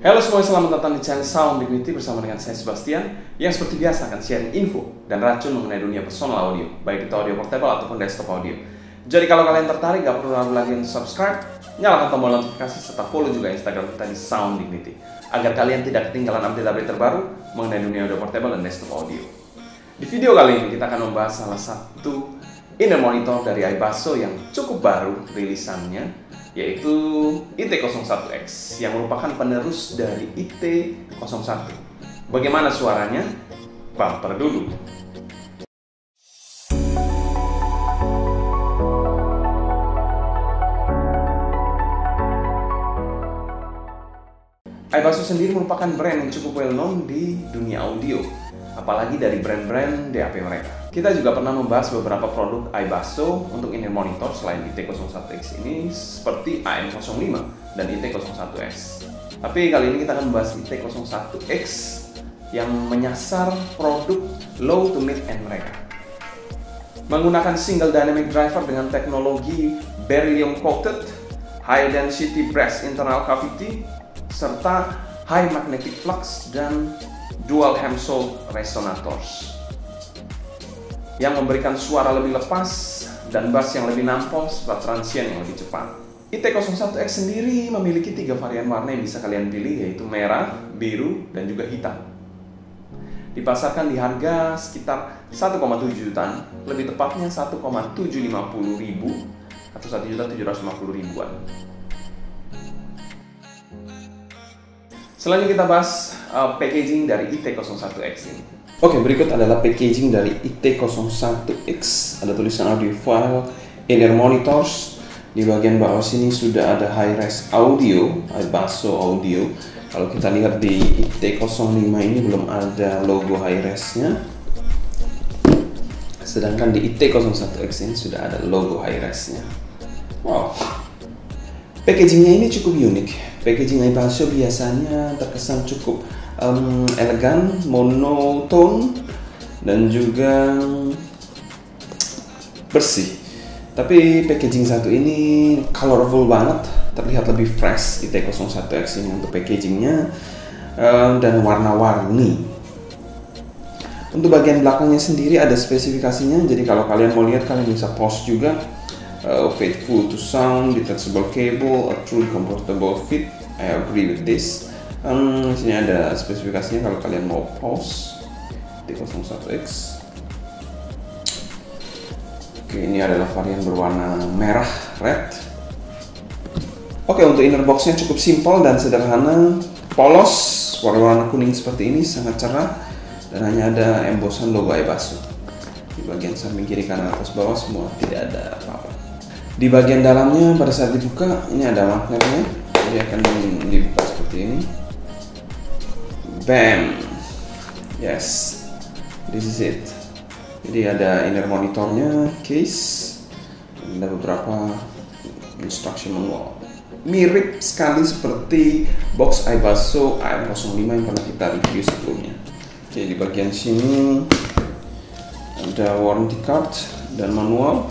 Halo semuanya, selamat datang di channel Sound Dignity bersama dengan saya Sebastian yang seperti biasa akan sharing info dan racun mengenai dunia personal audio, baik itu audio portable ataupun desktop audio. Jadi kalau kalian tertarik, gak perlu ragu lagi untuk subscribe, nyalakan tombol notifikasi serta follow juga Instagram kita di Sound Dignity agar kalian tidak ketinggalan update-update terbaru mengenai dunia audio portable dan desktop audio. Di video kali ini kita akan membahas salah satu inner monitor dari iBasso yang cukup baru rilisannya, yaitu IT01X yang merupakan penerus dari IT01. Bagaimana suaranya? Bumper dulu. iBasso sendiri merupakan brand yang cukup well known di dunia audio, apalagi dari brand-brand DAP mereka. Kita juga pernah membahas beberapa produk iBasso untuk inner monitor selain IT01X ini, seperti AM05 dan IT01X. Tapi kali ini kita akan membahas IT01X yang menyasar produk low to mid end mereka. Menggunakan single dynamic driver dengan teknologi beryllium coated, high density brass internal cavity, serta high magnetic flux dan dual Hamsol resonators yang memberikan suara lebih lepas dan bass yang lebih nampol serta transient yang lebih cepat. IT01X sendiri memiliki 3 varian warna yang bisa kalian pilih, yaitu merah, biru, dan juga hitam. Dipasarkan di harga sekitar 1,7 jutaan, lebih tepatnya 1,750 ribu atau 1.750 ribuan. Selanjutnya kita bahas packaging dari IT01X ini. Oke, berikut adalah packaging dari IT01X. Ada tulisan audio file, inner monitors. Di bagian bawah sini sudah ada high-res audio, iBasso audio. Kalau kita lihat di IT05 ini belum ada logo high-resnya. Sedangkan di IT01X ini sudah ada logo high-resnya. Wow. Packagingnya ini cukup unik. Packaging iBasso biasanya terkesan cukup elegan, monoton, dan juga bersih. Tapi packaging satu ini colorful banget, terlihat lebih fresh IT01X ini untuk packagingnya, dan warna-warni. Untuk bagian belakangnya sendiri ada spesifikasinya, jadi kalau kalian mau lihat kalian bisa pause juga. Faithful to sound, detachable cable, a truly comfortable fit. I agree with this. Sini ada spesifikasinya kalau kalian mau pause. IT01X. Oke, ini adalah varian berwarna merah, red. Oke, untuk inner boxnya cukup simpel dan sederhana, polos, warna kuning seperti ini, sangat cerah, dan hanya ada embossan logo iBasso. Di bagian samping kiri, kanan, atas, bawah semua tidak ada apa-apa. Di bagian dalamnya pada saat dibuka ini ada magnetnya, jadi akan dibuka seperti ini. Bam, yes, this is it. Jadi ada inner monitornya, case, ada beberapa instruction manual. Mirip sekali seperti box iBasso AM05 yang pernah kita review sebelumnya. Oke, di bagian sini ada warranty card dan manual.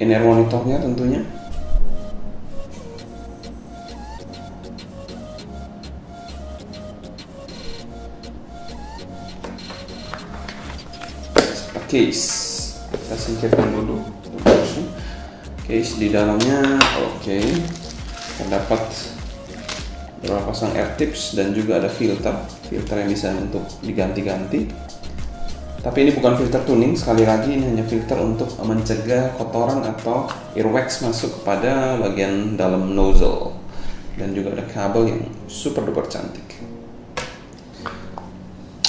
Inner monitornya tentunya. Case, kita singkirkan dulu. Case di dalamnya, oke. Terdapat beberapa pasang air tips dan juga ada filter yang bisa untuk diganti-ganti. Tapi ini bukan filter tuning, sekali lagi ini hanya filter untuk mencegah kotoran atau earwax masuk kepada bagian dalam nozzle. Dan juga ada kabel yang super duper cantik.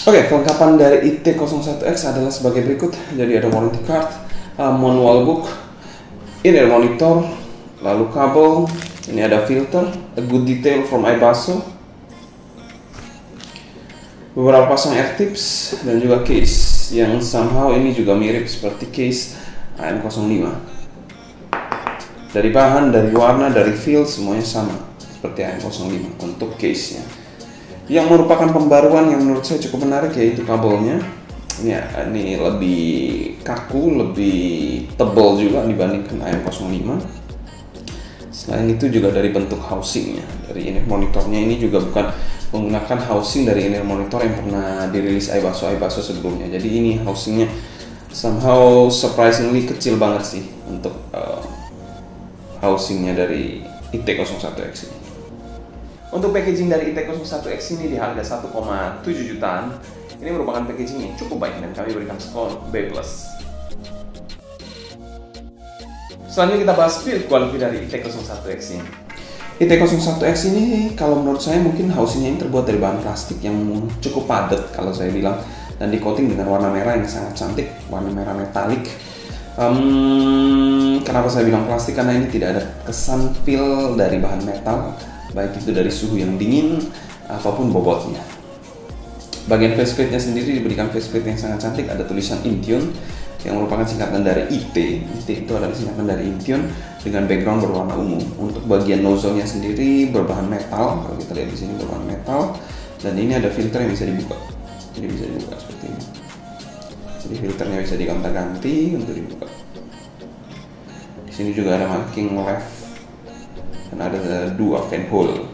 Oke, kelengkapan dari IT01X adalah sebagai berikut. Jadi ada warranty card, manual book, inner monitor, lalu kabel, ini ada filter, a good detail from iBasso, beberapa pasang air tips, dan juga case yang somehow ini juga mirip seperti case AM05. Dari bahan, dari warna, dari feel semuanya sama seperti AM05 untuk case-nya. Yang merupakan pembaruan yang menurut saya cukup menarik yaitu kabelnya. Ini lebih kaku, lebih tebal juga dibandingkan AM05. Selain itu juga dari bentuk housingnya, dari in-ear monitornya ini juga bukan menggunakan housing dari in-ear monitor yang pernah dirilis iBasso sebelumnya. Jadi ini housingnya somehow surprisingly kecil banget sih untuk housingnya dari IT01X ini. Untuk packaging dari IT01X ini di harga 1,7 jutaan, ini merupakan packaging yang cukup baik dan kami berikan skor B+. Selanjutnya kita bahas build quality dari IT01X ini. IT01X ini kalau menurut saya mungkin housingnya ini terbuat dari bahan plastik yang cukup padat kalau saya bilang, dan di coating dengan warna merah yang sangat cantik, warna merah metalik. Kenapa saya bilang plastik? Karena ini tidak ada kesan feel dari bahan metal, baik itu dari suhu yang dingin ataupun bobotnya. Bagian faceplate-nya sendiri diberikan faceplate yang sangat cantik, ada tulisan Intune yang merupakan singkatan dari IT. IT itu adalah singkatan dari Intune dengan background berwarna ungu. Untuk bagian nozzle-nya sendiri berbahan metal, kalau kita lihat di sini berbahan metal, dan ini ada filter yang bisa dibuka. Jadi bisa dibuka seperti ini. Jadi filternya bisa digonta-ganti untuk dibuka. Di sini juga ada marking left dan ada dua fan hole.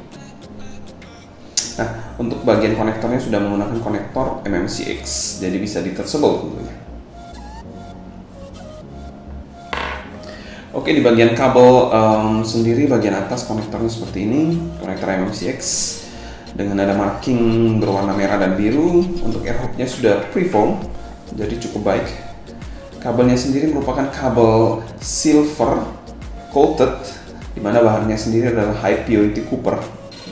Nah, untuk bagian konektornya sudah menggunakan konektor MMCX, jadi bisa detachable tentunya. Oke, di bagian kabel sendiri, bagian atas konektornya seperti ini, konektor MMCX dengan ada marking berwarna merah dan biru. Untuk air hopnya sudah preform, jadi cukup baik. Kabelnya sendiri merupakan kabel silver coated, di mana bahannya sendiri adalah high purity copper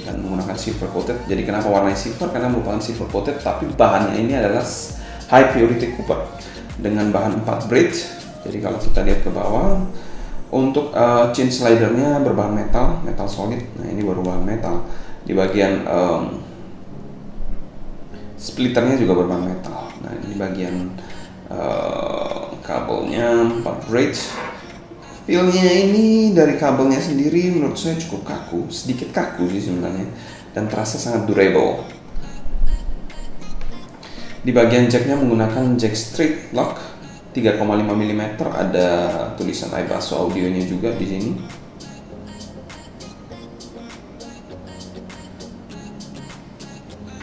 dan menggunakan silver coated. Jadi kenapa warnanya silver? Karena merupakan silver coated, tapi bahannya ini adalah high purity copper dengan bahan 4 braid. Jadi kalau kita lihat ke bawah, untuk chain slidernya berbahan metal solid. Nah, ini baru bahan metal. Di bagian splitternya juga berbahan metal. Nah, ini bagian kabelnya 4 braid. Feel-nya ini dari kabelnya sendiri menurut saya cukup kaku, sedikit kaku sih sebenarnya, dan terasa sangat durable. Di bagian jacknya menggunakan jack straight lock 3,5 mm, ada tulisan iBasso audionya juga di sini.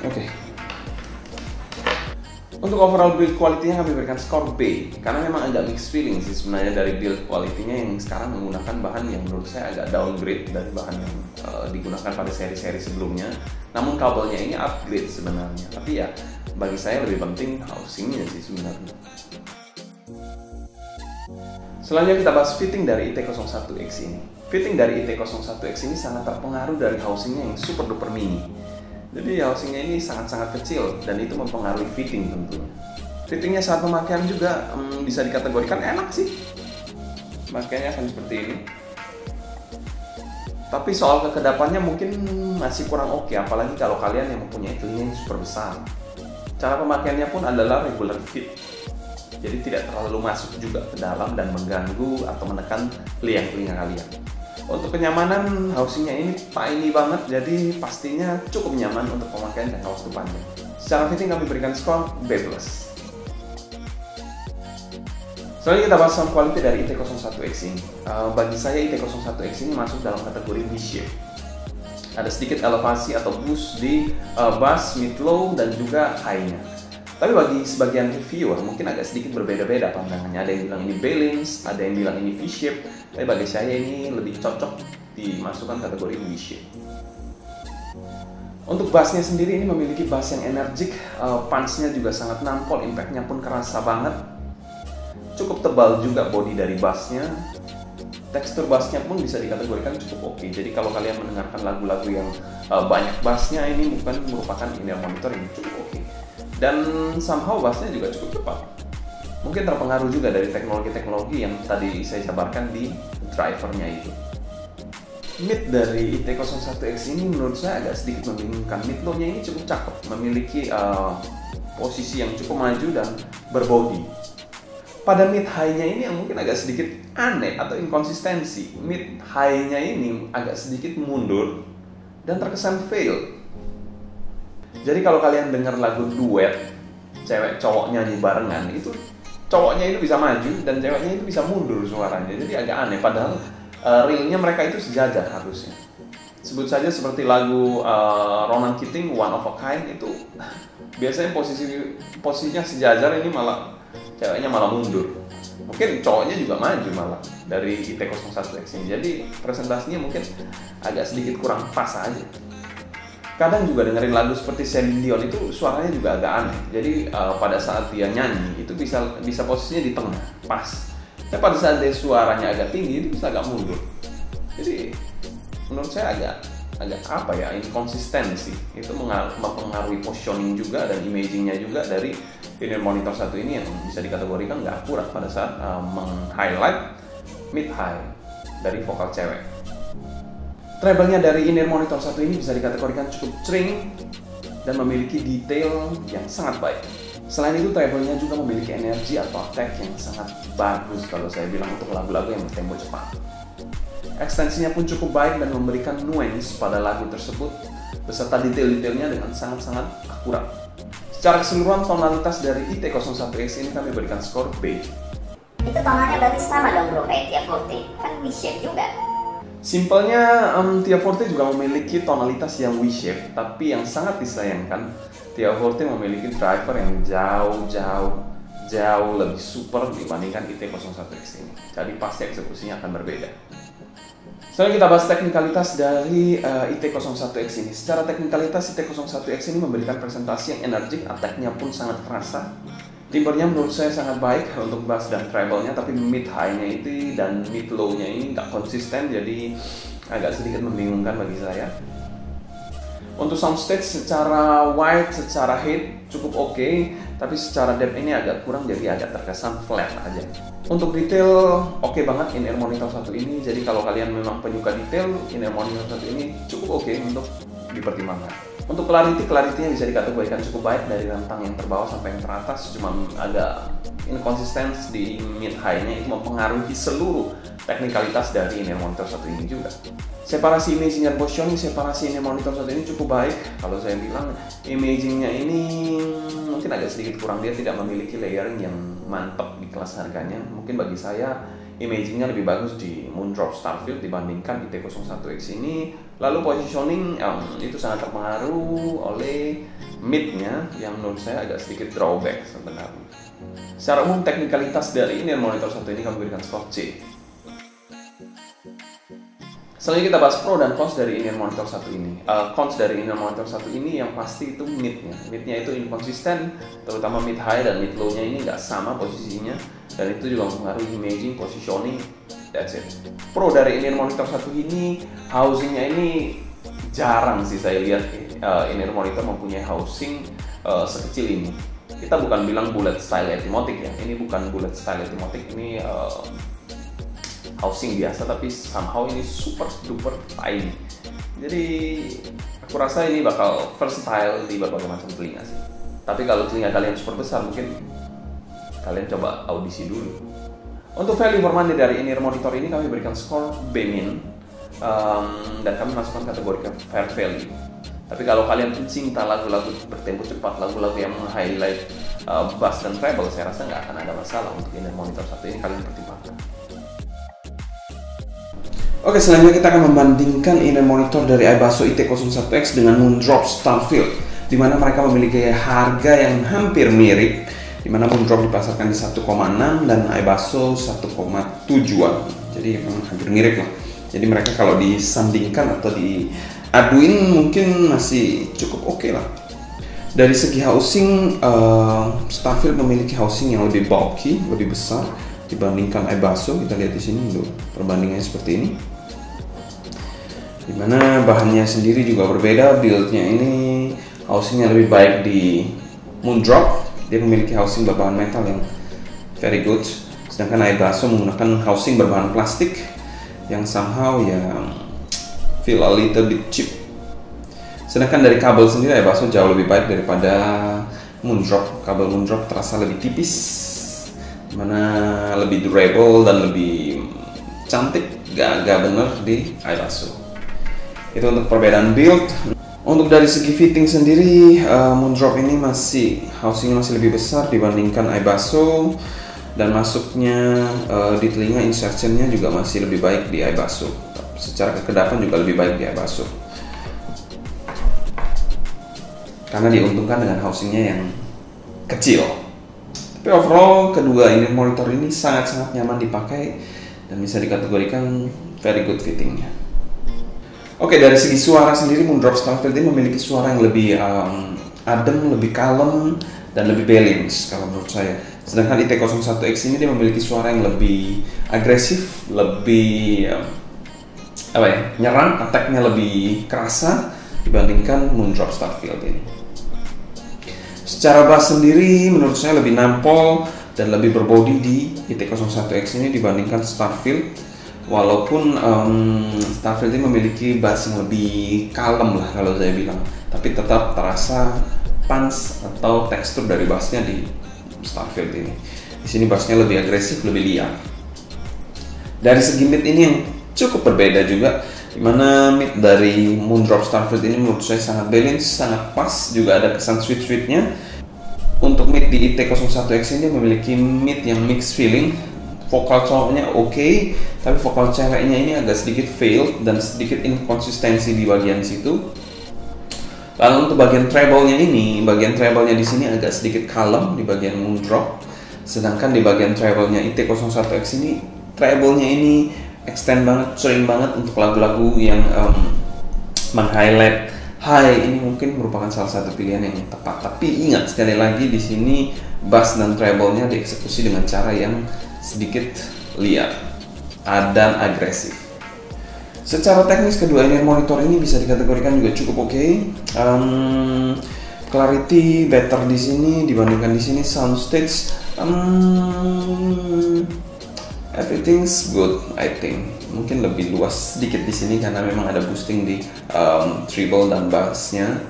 Oke. Untuk overall build quality-nya kami berikan skor B, karena memang agak mixed feeling sih sebenarnya dari build quality-nya yang sekarang menggunakan bahan yang menurut saya agak downgrade dari bahan yang digunakan pada seri-seri sebelumnya. Namun kabelnya ini upgrade sebenarnya, tapi ya bagi saya lebih penting housingnya sih sebenarnya. Selanjutnya kita bahas fitting dari IT01X ini. Fitting dari IT01X ini sangat terpengaruh dari housingnya yang super duper mini. Jadi housingnya ini sangat-sangat kecil dan itu mempengaruhi fitting tentunya. Fittingnya saat pemakaian juga bisa dikategorikan enak sih. Makanya akan seperti ini. Tapi soal kekedapannya mungkin masih kurang oke, apalagi kalau kalian yang mempunyai telinga yang super besar. Cara pemakaiannya pun adalah regular fit. Jadi tidak terlalu masuk juga ke dalam dan mengganggu atau menekan telinga kalian. Untuk kenyamanan, housingnya ini tiny banget, jadi pastinya cukup nyaman untuk pemakaian jangka waktu panjang. Secara fitting kami berikan skor B+. Selanjutnya kita bahas sound quality dari IT01X ini. Bagi saya IT01X ini masuk dalam kategori V-shape. Ada sedikit elevasi atau boost di bass, mid, low, dan juga high-nya. Tapi bagi sebagian reviewer mungkin agak sedikit berbeda-beda pandangannya. Ada yang bilang ini balance, ada yang bilang ini V-shape. Tapi bagi saya ini lebih cocok dimasukkan kategori V-shape. Untuk bassnya sendiri ini memiliki bass yang energik, punch-nya juga sangat nampol, impact-nya pun kerasa banget. Cukup tebal juga body dari bassnya. Tekstur bassnya pun bisa dikategorikan cukup oke. Jadi kalau kalian mendengarkan lagu-lagu yang banyak bassnya, ini bukan merupakan in-ear monitor yang cukup oke. Dan somehow bassnya juga cukup cepat. Mungkin terpengaruh juga dari teknologi-teknologi yang tadi saya jabarkan di drivernya itu. Mid dari IT01X ini menurut saya agak sedikit membingungkan. Mid low-nya ini cukup cakep, memiliki posisi yang cukup maju dan berbody. Pada mid high-nya ini yang mungkin agak sedikit aneh atau inkonsistensi. Mid high-nya ini agak sedikit mundur dan terkesan fail. Jadi kalau kalian dengar lagu duet, cewek cowok nyanyi barengan, itu cowoknya itu bisa maju dan ceweknya itu bisa mundur suaranya. Jadi agak aneh, padahal realnya mereka itu sejajar harusnya. Sebut saja seperti lagu Ronan Keating One of a Kind itu biasanya posisinya sejajar, ini malah ceweknya malah mundur. Mungkin cowoknya juga maju malah dari IT01X ini. Jadi presentasinya mungkin agak sedikit kurang pas aja. Kadang juga dengerin lagu seperti Celine Dion itu suaranya juga agak aneh. Jadi pada saat dia nyanyi itu bisa posisinya di tengah, pas. Tapi pada saat dia suaranya agak tinggi itu bisa agak mundur. Jadi menurut saya agak apa ya, inkonsisten sih. Itu mempengaruhi positioning juga dan imagingnya juga dari in-ear monitor satu ini yang bisa dikategorikan nggak akurat pada saat meng-highlight mid-high dari vokal cewek. Treble-nya dari in-ear monitor satu ini bisa dikategorikan cukup cering dan memiliki detail yang sangat baik. Selain itu, treble-nya juga memiliki energi atau attack yang sangat bagus kalau saya bilang untuk lagu-lagu yang bertempo cepat. Ekstensinya pun cukup baik dan memberikan nuance pada lagu tersebut beserta detail-detailnya dengan sangat-sangat akurat. Secara keseluruhan tonalitas dari IT01X ini kami berikan skor B. Itu tonalnya berarti sama dong bro kayak Tia Forte, kan V-shape juga. Simpelnya Tia Forte juga memiliki tonalitas yang V-shape, tapi yang sangat disayangkan Tia Forte memiliki driver yang jauh lebih super dibandingkan IT01X ini. Jadi pasti eksekusinya akan berbeda. Sekarang kita bahas teknikalitas dari IT01X ini. Secara teknikalitas IT01X ini memberikan presentasi yang energik, attack-nya pun sangat terasa. Timbernya menurut saya sangat baik untuk bass dan treble-nya, tapi mid high-nya itu dan mid low-nya ini nggak konsisten, jadi agak sedikit membingungkan bagi saya. Untuk soundstage secara wide, secara height cukup oke, tapi secara depth ini agak kurang, jadi agak terkesan flat aja. Untuk detail oke banget in-ear monitor satu ini, jadi kalau kalian memang penyuka detail, in-ear monitor satu ini cukup oke untuk dipertimbangkan. Untuk clarity-nya bisa dikategorikan cukup baik dari rentang yang terbawah sampai yang teratas, cuma agak inconsistent di mid high-nya itu mempengaruhi seluruh teknikalitas dari in-ear monitor satu ini juga. Separasi imaging dan positioning, separasi in-ear monitor satu ini cukup baik. Kalau saya bilang imagingnya ini mungkin agak sedikit kurang, dia tidak memiliki layering yang mantap di kelas harganya. Mungkin bagi saya imagingnya lebih bagus di Moondrop Starfield dibandingkan IT01X ini. Lalu positioning itu sangat terpengaruh oleh mid-nya yang menurut saya agak sedikit drawback sebenarnya. Secara umum teknikalitas dari in-ear monitor satu ini kami berikan skor C. Selanjutnya kita bahas pro dan cons dari in-ear monitor satu ini. Cons dari in-ear monitor satu ini yang pasti itu mid-nya. Mid-nya itu inkonsisten, terutama mid high dan mid low-nya ini nggak sama posisinya, dan itu juga mempengaruhi imaging, positioning, that's it. Pro dari in-ear monitor satu ini, housing-nya ini jarang sih saya lihat in-ear monitor mempunyai housing sekecil ini. Kita bukan bilang bullet style Etymotic ya, ini bukan bullet style Etymotic, ini housing biasa, tapi somehow ini super duper tiny. Jadi aku rasa ini bakal versatile di berbagai macam telinga sih. Tapi kalau telinga kalian super besar, mungkin kalian coba audisi dulu. Untuk value for money dari in-ear monitor ini kami berikan skor B-, dan kami masukkan kategori fair value. Tapi kalau kalian pencinta lagu-lagu bertempo cepat, lagu-lagu yang meng-highlight bass dan treble, saya rasa nggak akan ada masalah untuk in-ear monitor satu ini, kalian pertimbangkan. Oke, selanjutnya kita akan membandingkan in-ear monitor dari iBasso IT01X dengan Moondrop Starfield, di mana mereka memiliki harga yang hampir mirip, di mana Moondrop dipasarkan di 1,6 dan iBasso 1,7-an. Jadi memang hampir mirip lah. Jadi mereka kalau disandingkan atau diaduin mungkin masih cukup oke lah. Dari segi housing, Starfield memiliki housing yang lebih bulky, lebih besar dibandingkan iBasso. Kita lihat di sini dulu perbandingannya seperti ini. Dimana bahannya sendiri juga berbeda, build-nya ini housingnya lebih baik di Moondrop, dia memiliki housing berbahan metal yang very good, sedangkan iBasso menggunakan housing berbahan plastik yang somehow yang feel a little bit cheap. Sedangkan dari kabel sendiri iBasso jauh lebih baik daripada Moondrop. Kabel Moondrop terasa lebih tipis, dimana lebih durable dan lebih cantik, gagah bener di iBasso. Itu untuk perbedaan build. Untuk dari segi fitting sendiri, Moondrop ini housing masih lebih besar dibandingkan iBasso. dan masuknya di telinga, insertionnya juga masih lebih baik di iBasso. Secara kekedapan juga lebih baik di iBasso, karena diuntungkan dengan housingnya yang kecil. Tapi overall kedua in-ear monitor ini sangat-sangat nyaman dipakai dan bisa dikategorikan very good fittingnya. Oke, dari segi suara sendiri Moondrop Starfield ini memiliki suara yang lebih adem, lebih kalem, dan lebih balance kalau menurut saya. Sedangkan IT01X ini dia memiliki suara yang lebih agresif, lebih nyerang, attack-nya lebih kerasa dibandingkan Moondrop Starfield ini. Secara bass sendiri menurut saya lebih nampol dan lebih berbody di IT01X ini dibandingkan Starfield. Walaupun Starfield ini memiliki bass yang lebih kalem lah kalau saya bilang, tapi tetap terasa punch atau tekstur dari bassnya di Starfield ini. Di sini bassnya lebih agresif, lebih liar. Dari segi mid ini yang cukup berbeda juga, dimana mid dari Moondrop Starfield ini menurut saya sangat balance, sangat pas, juga ada kesan sweet-sweetnya. Untuk mid di IT01X ini memiliki mid yang mixed feeling. Vokal cowoknya oke, tapi vokal ceweknya ini agak sedikit failed dan sedikit inkonsistensi di bagian situ. Lalu untuk bagian treble-nya ini, bagian treble-nya di sini agak sedikit kalem di bagian Moondrop. Sedangkan di bagian treble-nya IT01X ini, treble-nya ini extend banget, sering banget untuk lagu-lagu yang meng-highlight high. Ini mungkin merupakan salah satu pilihan yang tepat. Tapi ingat sekali lagi di sini bass dan treble-nya dieksekusi dengan cara yang sedikit liar dan agresif. Secara teknis kedua in-ear monitor ini bisa dikategorikan juga cukup oke. Clarity better di sini dibandingkan di sini. Soundstage everything's good, I think. Mungkin lebih luas sedikit di sini karena memang ada boosting di treble dan bassnya.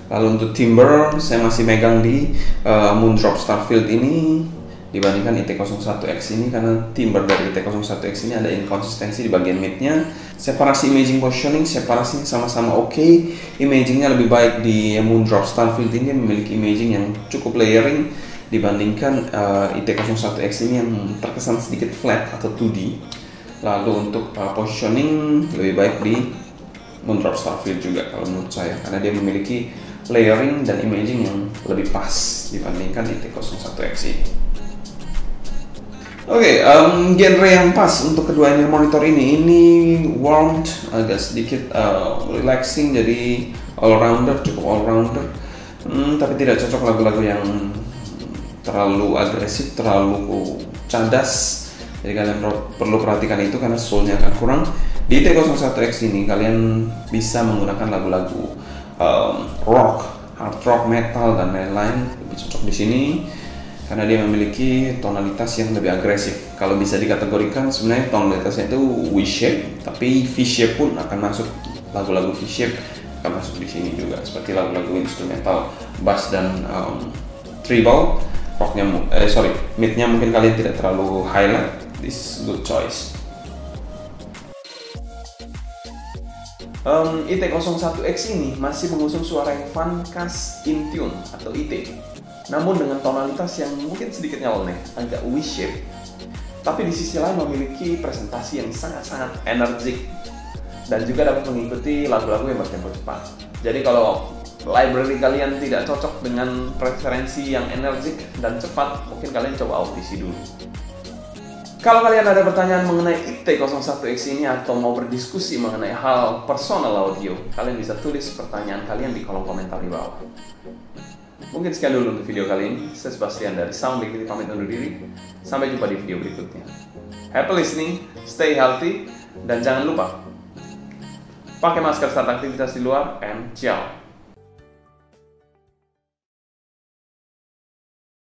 Lalu untuk timbre saya masih megang di Moondrop Starfield ini dibandingkan IT01X ini, karena timbre dari IT01X ini ada inkonsistensi di bagian midnya. Separasi imaging positioning, separasinya sama-sama oke. Imagingnya lebih baik di Moondrop Starfield ini, memiliki imaging yang cukup layering dibandingkan IT01X ini yang terkesan sedikit flat atau 2D. Lalu untuk positioning lebih baik di Moondrop Starfield juga kalau menurut saya, karena dia memiliki layering dan imaging yang lebih pas dibandingkan IT01X ini. Oke, genre yang pas untuk kedua in-ear monitor ini warmth, agak sedikit relaxing, jadi all-rounder, cukup all-rounder. Tapi tidak cocok lagu-lagu yang terlalu agresif, terlalu cadas. Jadi kalian perlu perhatikan itu karena soul-nya akan kurang. Di IT01X ini kalian bisa menggunakan lagu-lagu rock, hard rock, metal, dan lain-lain. Lebih cocok di sini karena dia memiliki tonalitas yang lebih agresif. Kalau bisa dikategorikan sebenarnya tonalitasnya itu V-shape, tapi V-shape pun akan masuk, lagu-lagu V-shape akan masuk di sini juga, seperti lagu-lagu instrumental, bass dan treble. Rocknya, midnya mungkin kalian tidak terlalu highlight. This is good choice. IT01X ini masih mengusung suara yang fun, khas, in tune atau IT, namun dengan tonalitas yang mungkin sedikit nyeleneh, agak V-shape. Tapi di sisi lain memiliki presentasi yang sangat-sangat energik dan juga dapat mengikuti lagu-lagu yang bertempo cepat. Jadi kalau library kalian tidak cocok dengan preferensi yang energik dan cepat, mungkin kalian coba audisi dulu. Kalau kalian ada pertanyaan mengenai IT01X ini atau mau berdiskusi mengenai hal personal audio, kalian bisa tulis pertanyaan kalian di kolom komentar di bawah. Mungkin sekian dulu untuk video kali ini. Saya Sebastian dari Sound Big pamit undur diri. Sampai jumpa di video berikutnya. Happy listening, stay healthy, dan jangan lupa pakai masker saat aktivitas di luar, and ciao.